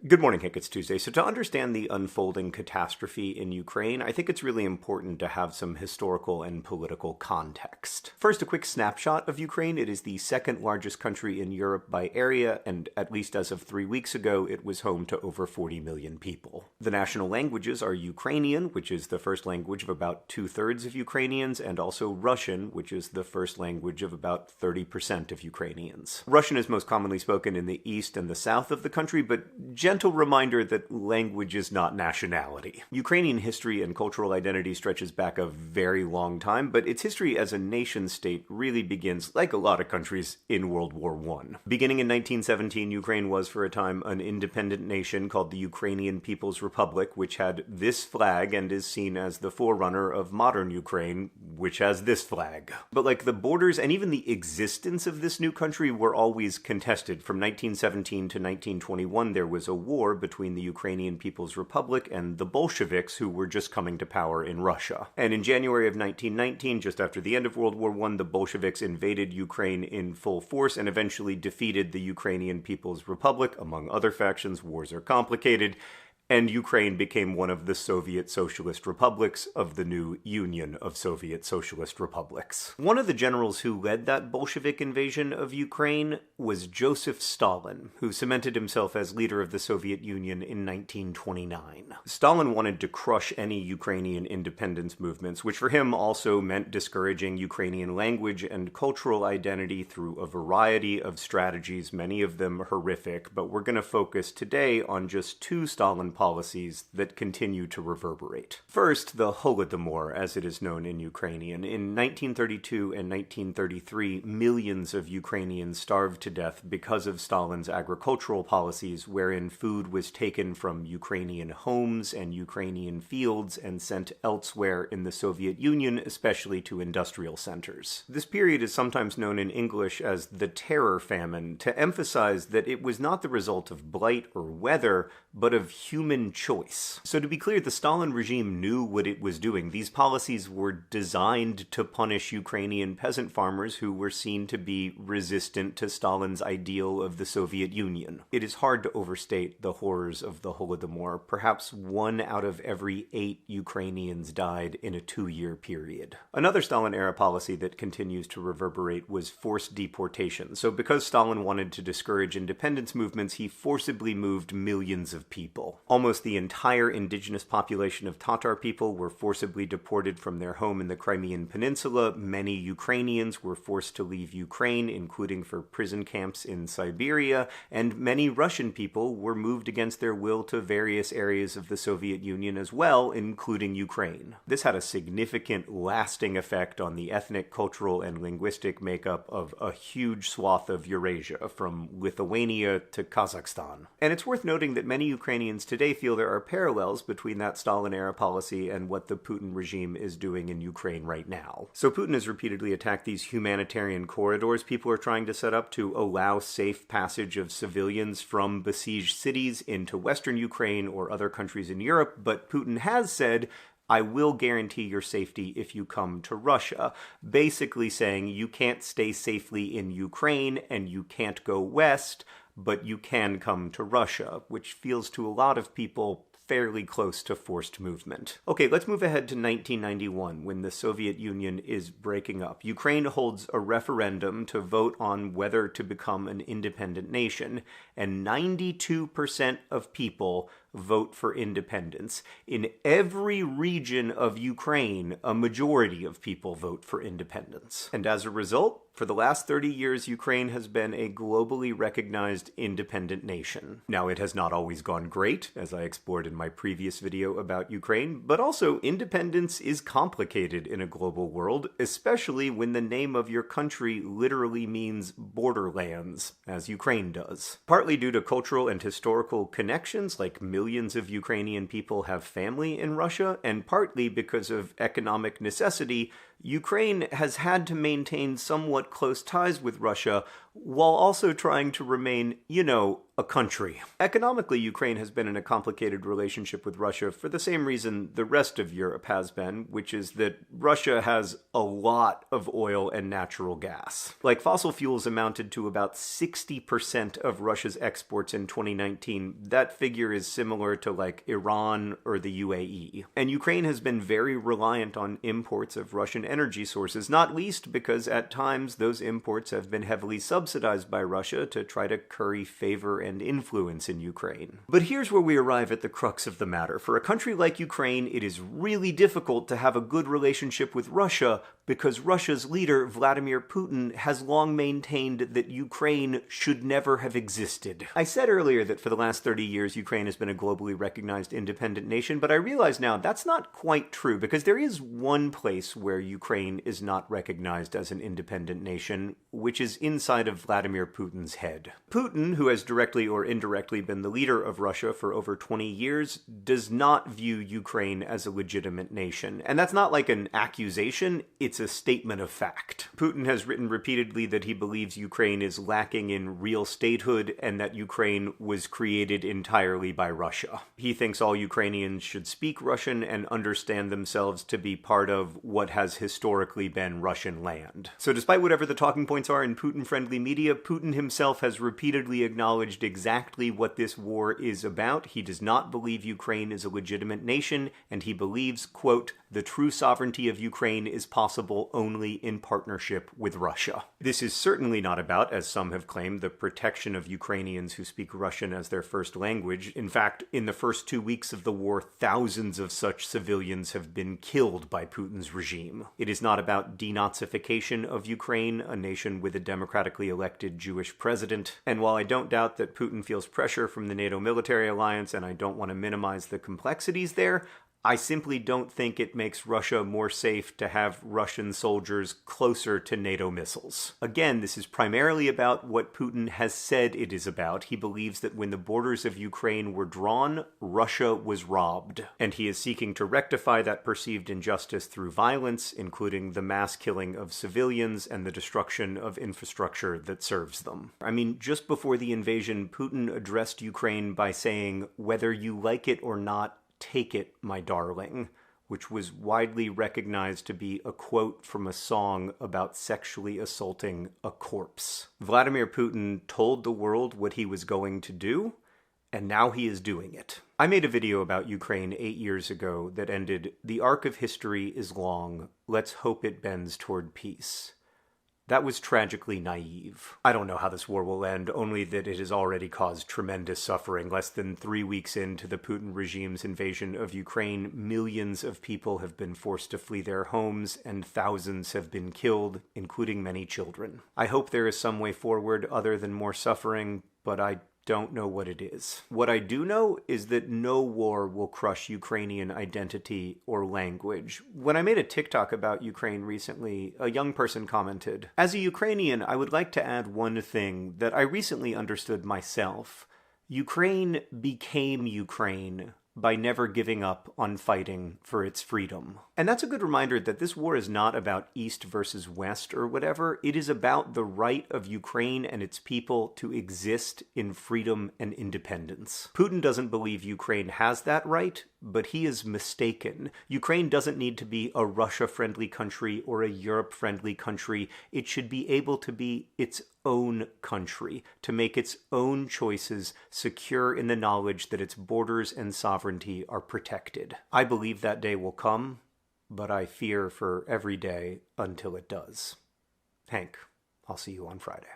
Good morning, Hank. It's Tuesday. So to understand the unfolding catastrophe in Ukraine, I think it's really important to have some historical and political context. First, a quick snapshot of Ukraine. It is the second largest country in Europe by area, and at least as of 3 weeks ago, it was home to over 40 million people. The national languages are Ukrainian, which is the first language of about 2/3 of Ukrainians, and also Russian, which is the first language of about 30% of Ukrainians. Russian is most commonly spoken in the east and the south of the country, but gentle reminder that language is not nationality. Ukrainian history and cultural identity stretches back a very long time, but its history as a nation-state really begins, like a lot of countries, in World War I. Beginning in 1917, Ukraine was for a time an independent nation called the Ukrainian People's Republic, which had this flag and is seen as the forerunner of modern Ukraine, which has this flag. But like the borders and even the existence of this new country were always contested. From 1917 to 1921, there was a war between the Ukrainian People's Republic and the Bolsheviks, who were just coming to power in Russia. And in January of 1919, just after the end of World War I, the Bolsheviks invaded Ukraine in full force and eventually defeated the Ukrainian People's Republic. Among other factions, wars are complicated, and Ukraine became one of the Soviet Socialist Republics of the new Union of Soviet Socialist Republics. One of the generals who led that Bolshevik invasion of Ukraine was Joseph Stalin, who cemented himself as leader of the Soviet Union in 1929. Stalin wanted to crush any Ukrainian independence movements, which for him also meant discouraging Ukrainian language and cultural identity through a variety of strategies, many of them horrific, but we're going to focus today on just two Stalin policies that continue to reverberate. First, the Holodomor, as it is known in Ukrainian. In 1932 and 1933, millions of Ukrainians starved to death because of Stalin's agricultural policies, wherein food was taken from Ukrainian homes and Ukrainian fields and sent elsewhere in the Soviet Union, especially to industrial centers. This period is sometimes known in English as the Terror Famine, to emphasize that it was not the result of blight or weather, but of human choice. So to be clear, the Stalin regime knew what it was doing. These policies were designed to punish Ukrainian peasant farmers who were seen to be resistant to Stalin's ideal of the Soviet Union. It is hard to overstate the horrors of the Holodomor. Perhaps 1 out of every 8 Ukrainians died in a 2-year period. Another Stalin-era policy that continues to reverberate was forced deportation. So because Stalin wanted to discourage independence movements, he forcibly moved millions of people. Almost the entire indigenous population of Tatar people were forcibly deported from their home in the Crimean Peninsula. Many Ukrainians were forced to leave Ukraine, including for prison camps in Siberia, and many Russian people were moved against their will to various areas of the Soviet Union as well, including Ukraine. This had a significant, lasting effect on the ethnic, cultural, and linguistic makeup of a huge swath of Eurasia, from Lithuania to Kazakhstan. And it's worth noting that many Ukrainians today feel there are parallels between that Stalin-era policy and what the Putin regime is doing in Ukraine right now. So Putin has repeatedly attacked these humanitarian corridors people are trying to set up to allow safe passage of civilians from besieged cities into Western Ukraine or other countries in Europe, but Putin has said, I will guarantee your safety if you come to Russia, basically saying you can't stay safely in Ukraine and you can't go west, but you can come to Russia, which feels to a lot of people fairly close to forced movement. Okay, let's move ahead to 1991, when the Soviet Union is breaking up. Ukraine holds a referendum to vote on whether to become an independent nation, and 92% of people vote for independence. In every region of Ukraine, a majority of people vote for independence. And as a result, for the last 30 years, Ukraine has been a globally recognized independent nation. Now, it has not always gone great, as I explored in my previous video about Ukraine, but also independence is complicated in a global world, especially when the name of your country literally means borderlands, as Ukraine does. Partly due to cultural and historical connections, like millions of Ukrainian people have family in Russia, and partly because of economic necessity, Ukraine has had to maintain somewhat close ties with Russia while also trying to remain, a country. Economically, Ukraine has been in a complicated relationship with Russia for the same reason the rest of Europe has been, which is that Russia has a lot of oil and natural gas. Like, fossil fuels amounted to about 60% of Russia's exports in 2019. That figure is similar to, like, Iran or the UAE. And Ukraine has been very reliant on imports of Russian energy sources, not least because at times those imports have been heavily subsidized by Russia to try to curry favor and influence in Ukraine. But here's where we arrive at the crux of the matter. For a country like Ukraine, it is really difficult to have a good relationship with Russia because Russia's leader, Vladimir Putin, has long maintained that Ukraine should never have existed. I said earlier that for the last 30 years, Ukraine has been a globally recognized independent nation, but I realize now that's not quite true, because there is one place where Ukraine is not recognized as an independent nation, which is inside of Vladimir Putin's head. Putin, who has directly or indirectly been the leader of Russia for over 20 years, does not view Ukraine as a legitimate nation. And that's not like an accusation, it's a statement of fact. Putin has written repeatedly that he believes Ukraine is lacking in real statehood and that Ukraine was created entirely by Russia. He thinks all Ukrainians should speak Russian and understand themselves to be part of what has historically been Russian land. So despite whatever the talking points are in Putin-friendly media, Putin himself has repeatedly acknowledged exactly what this war is about. He does not believe Ukraine is a legitimate nation, and he believes, quote, the true sovereignty of Ukraine is possible only in partnership with Russia. This is certainly not about, as some have claimed, the protection of Ukrainians who speak Russian as their first language. In fact, in the first 2 weeks of the war, thousands of such civilians have been killed by Putin's regime. It is not about denazification of Ukraine, a nation with a democratically elected Jewish president. And while I don't doubt that Putin feels pressure from the NATO military alliance, and I don't want to minimize the complexities there, I simply don't think it makes Russia more safe to have Russian soldiers closer to NATO missiles. Again, this is primarily about what Putin has said it is about. He believes that when the borders of Ukraine were drawn, Russia was robbed. And he is seeking to rectify that perceived injustice through violence, including the mass killing of civilians and the destruction of infrastructure that serves them. I mean, just before the invasion, Putin addressed Ukraine by saying, "Whether you like it or not, take it, my darling," which was widely recognized to be a quote from a song about sexually assaulting a corpse. Vladimir Putin told the world what he was going to do, and now he is doing it. I made a video about Ukraine 8 years ago that ended, "The arc of history is long. Let's hope it bends toward peace." That was tragically naive. I don't know how this war will end, only that it has already caused tremendous suffering. Less than 3 weeks into the Putin regime's invasion of Ukraine, millions of people have been forced to flee their homes, and thousands have been killed, including many children. I hope there is some way forward other than more suffering, but I don't know what it is. What I do know is that no war will crush Ukrainian identity or language. When I made a TikTok about Ukraine recently, a young person commented, "As a Ukrainian, I would like to add one thing that I recently understood myself. Ukraine became Ukraine by never giving up on fighting for its freedom." And that's a good reminder that this war is not about East versus West or whatever. It is about the right of Ukraine and its people to exist in freedom and independence. Putin doesn't believe Ukraine has that right, but he is mistaken. Ukraine doesn't need to be a Russia-friendly country or a Europe-friendly country. It should be able to be its own country, to make its own choices, secure in the knowledge that its borders and sovereignty are protected. I believe that day will come, but I fear for every day until it does. Hank, I'll see you on Friday.